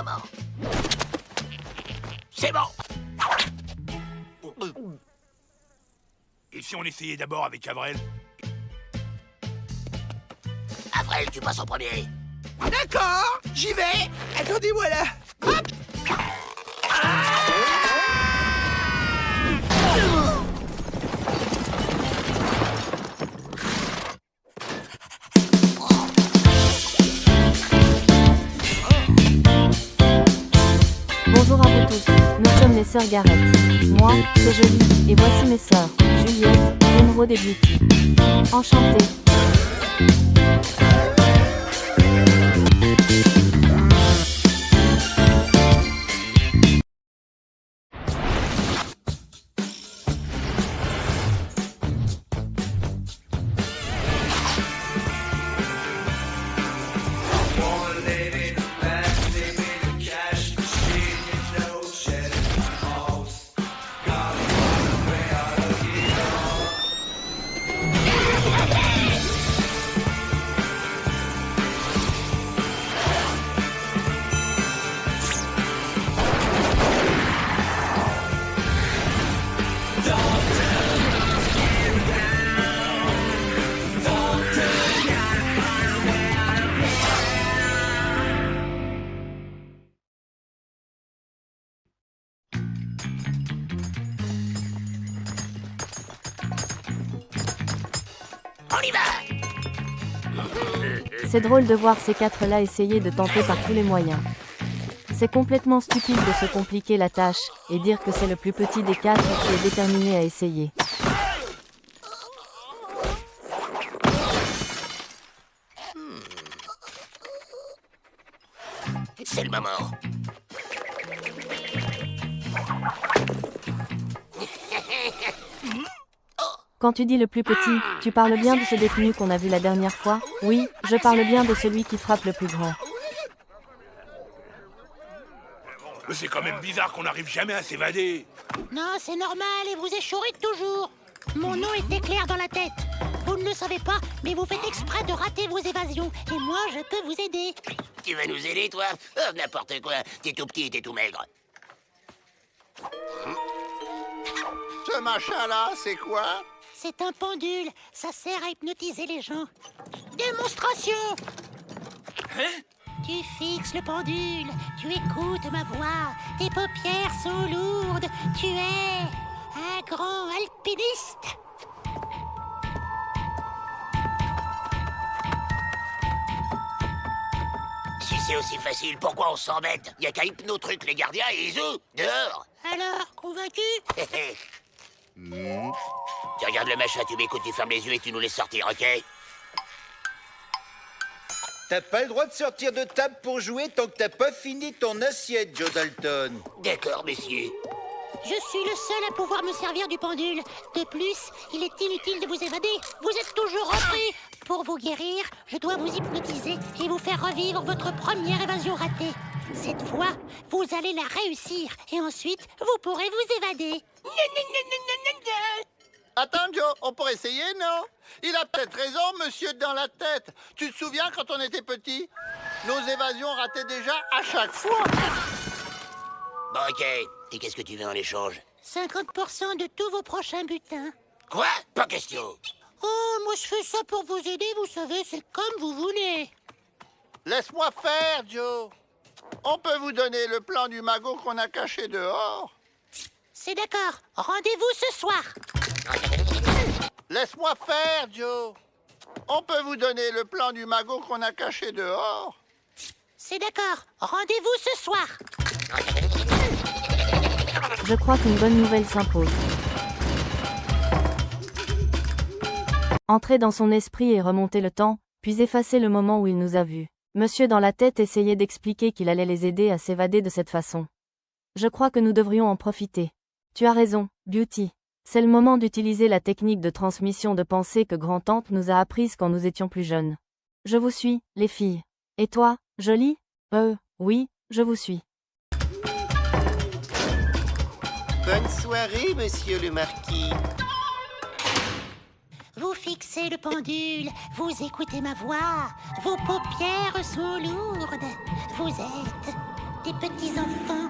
maman. C'est bon. Et si on essayait d'abord avec Avrel? Avrel, tu passes en premier. D'accord, j'y vais. Attendez-moi là. Hop. Bonjour à vous tous, nous sommes les sœurs Garrett. Moi, c'est Jolie, et voici mes sœurs, Juliette, Emeraude et Beauty. Enchantées. On y va. C'est drôle de voir ces quatre-là essayer de tenter par tous les moyens. C'est complètement stupide de se compliquer la tâche, et dire que c'est le plus petit des quatre qui est déterminé à essayer. C'est le moment. Quand tu dis le plus petit, tu parles bien de ce détenu qu'on a vu la dernière fois? Oui, je parle bien de celui qui frappe le plus grand. Mais c'est quand même bizarre qu'on n'arrive jamais à s'évader. Non, c'est normal et vous échouez toujours. Mon nom était clair dans la tête. Vous ne le savez pas, mais vous faites exprès de rater vos évasions. Et moi, je peux vous aider. Tu vas nous aider, toi? Oh, n'importe quoi. T'es tout petit et t'es tout maigre. Ce machin-là, c'est quoi? C'est un pendule. Ça sert à hypnotiser les gens. Démonstration! Hein? Tu fixes le pendule. Tu écoutes ma voix. Tes paupières sont lourdes. Tu es un grand alpiniste. Si c'est aussi facile, pourquoi on s'embête? Y a qu'à hypnotruc les gardiens et zou, dehors. Alors, convaincu? Tu regardes le machin, tu m'écoutes, tu fermes les yeux et tu nous laisses sortir, ok? T'as pas le droit de sortir de table pour jouer tant que t'as pas fini ton assiette, Joe Dalton. D'accord, messieurs. Je suis le seul à pouvoir me servir du pendule. De plus, il est inutile de vous évader. Vous êtes toujours rentrés. Pour vous guérir, je dois vous hypnotiser et vous faire revivre votre première évasion ratée. Cette fois, vous allez la réussir et ensuite, vous pourrez vous évader. Attends, Joe, on pourrait essayer, non? Il a peut-être raison, monsieur dans la tête. Tu te souviens quand on était petit? Nos évasions rataient déjà à chaque fois. Bon, ok. Et qu'est-ce que tu veux en échange? 50% de tous vos prochains butins. Quoi? Pas question. Oh, moi je fais ça pour vous aider, vous savez, c'est comme vous voulez. Laisse-moi faire, Joe. On peut vous donner le plan du magot qu'on a caché dehors. C'est d'accord, rendez-vous ce soir. Laisse-moi faire, Joe. On peut vous donner le plan du magot qu'on a caché dehors. C'est d'accord, rendez-vous ce soir. Je crois qu'une bonne nouvelle s'impose. Entrer dans son esprit et remonter le temps, puis effacer le moment où il nous a vus. Monsieur dans la tête essayait d'expliquer qu'il allait les aider à s'évader de cette façon. Je crois que nous devrions en profiter. Tu as raison, Beauty. C'est le moment d'utiliser la technique de transmission de pensée que grand-tante nous a apprise quand nous étions plus jeunes. Je vous suis, les filles. Et toi, Jolie? Oui, je vous suis. Bonne soirée, monsieur le marquis. Vous fixez le pendule, vous écoutez ma voix, vos paupières sont lourdes, vous êtes des petits-enfants.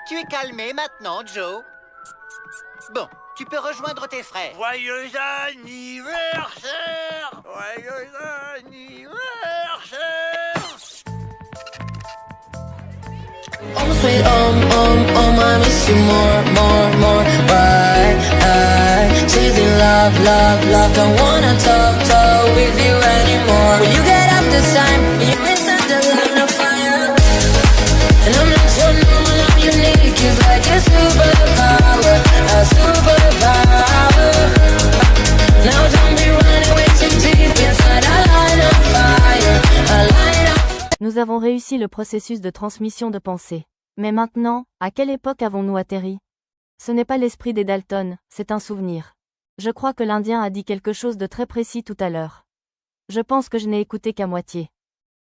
Tu es calmé maintenant, Joe. Bon, tu peux rejoindre tes frères. Joyeux anniversaire! Joyeux anniversaire! Sweet, I miss you more. Why? Chasing love, don't wanna talk with you anymore. Will you get up this time? Will you insert the line of fire? And I'm not so normal, I'm unique. It's like a superpower. Now don't be running way too deep inside a line of fire. Nous avons réussi le processus de transmission de pensée. Mais maintenant, à quelle époque avons-nous atterri? Ce n'est pas l'esprit des Dalton, c'est un souvenir. Je crois que l'Indien a dit quelque chose de très précis tout à l'heure. Je pense que je n'ai écouté qu'à moitié.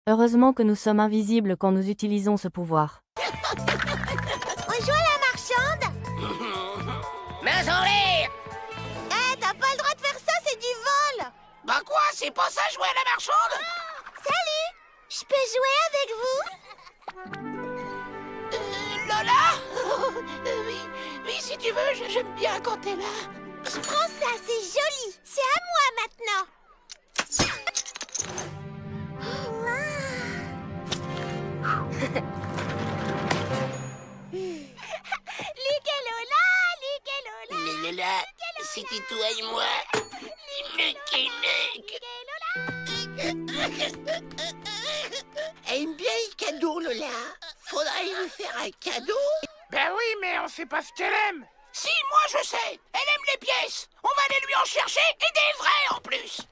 Heureusement que nous sommes invisibles quand nous utilisons ce pouvoir. On joue à la marchande? Mains en l'air! Eh, t'as pas le droit de faire ça, c'est du vol! Bah quoi, c'est pas ça jouer à la marchande? Salut! Je peux jouer avec vous? Lola? Oui, si tu veux, j'aime bien quand t'es là. Je prends ça, c'est joli! C'est à moi maintenant! Lola, c'était toi et moi. Elle aime bien les cadeaux, Lola. Faudrait lui faire un cadeau. Ben oui, mais on sait pas ce qu'elle aime. Si, moi je sais. Elle aime les pièces. On va aller lui en chercher et des vrais en plus.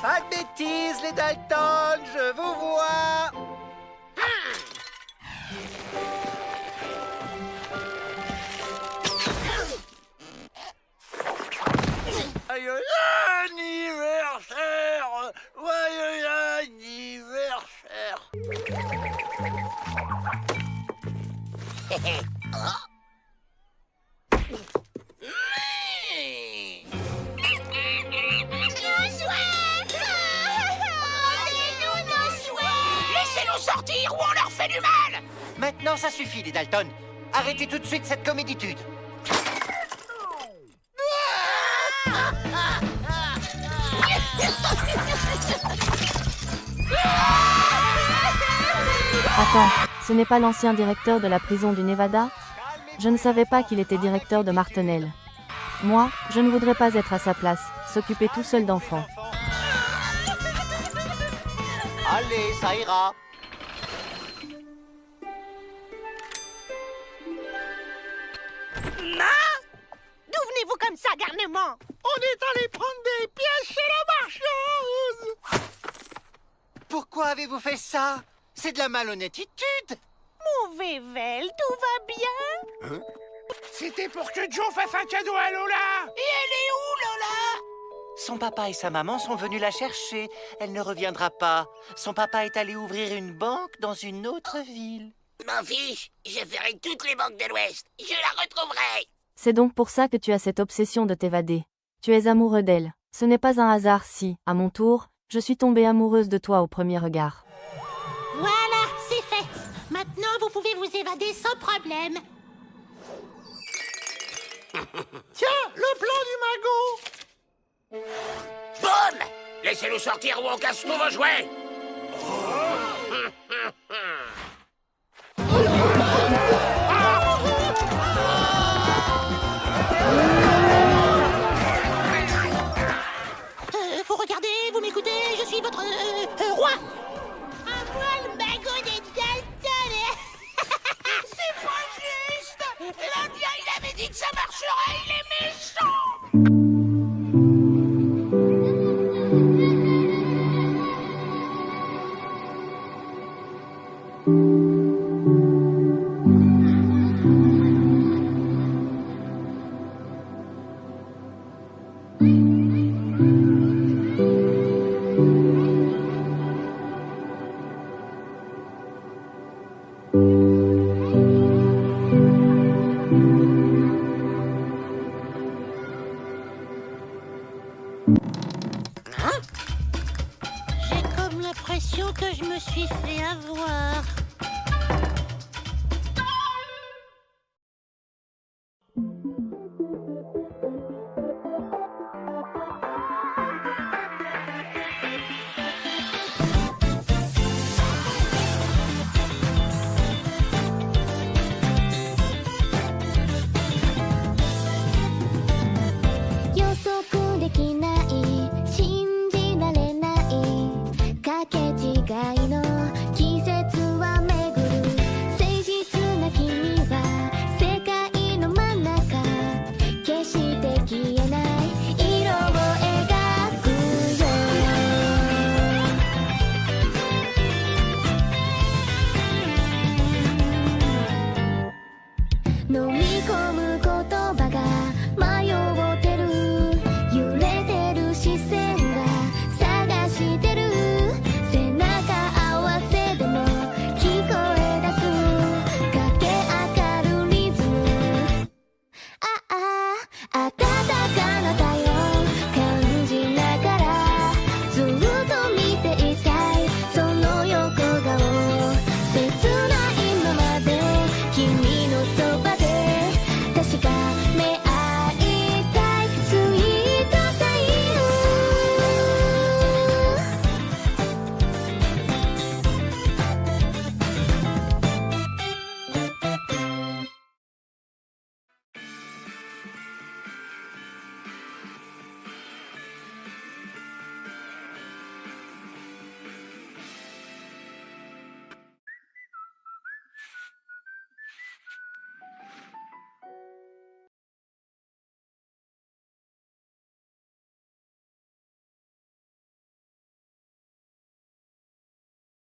Pas de bêtises, les Dalton, je vous vois. Joyeux anniversaire! Joyeux anniversaire! Laissez-nous sortir ou on leur fait du mal! Maintenant, ça suffit, les Dalton. Arrêtez tout de suite cette coméditude. Attends, ce n'est pas l'ancien directeur de la prison du Nevada? Je ne savais pas qu'il était directeur de Martenelle. Moi, je ne voudrais pas être à sa place, s'occuper tout seul d'enfants. Allez, ça ira. D'où venez-vous comme ça, garnement? On est allé prendre des pièces chez la marchande. Pourquoi avez-vous fait ça? C'est de la malhonnêtitude. Mauvais Vel, tout va bien? C'était pour que Joe fasse un cadeau à Lola. Et elle est où, Lola? Son papa et sa maman sont venus la chercher. Elle ne reviendra pas. Son papa est allé ouvrir une banque dans une autre ville. M'en fiche, je ferai toutes les banques de l'Ouest. Je la retrouverai. C'est donc pour ça que tu as cette obsession de t'évader. Tu es amoureux d'elle. Ce n'est pas un hasard si, à mon tour, je suis tombée amoureuse de toi au premier regard. Voilà, c'est fait. Maintenant, vous pouvez vous évader sans problème. Tiens, le plan du magot. Boum! Laissez-nous sortir ou on casse tous vos jouets. Vous regardez, vous m'écoutez, je suis votre roi. À moi le magot des Dalton. C'est pas juste! L'Indien, il avait dit que ça marcherait, il est méchant! J'ai comme l'impression que je me suis fait avoir.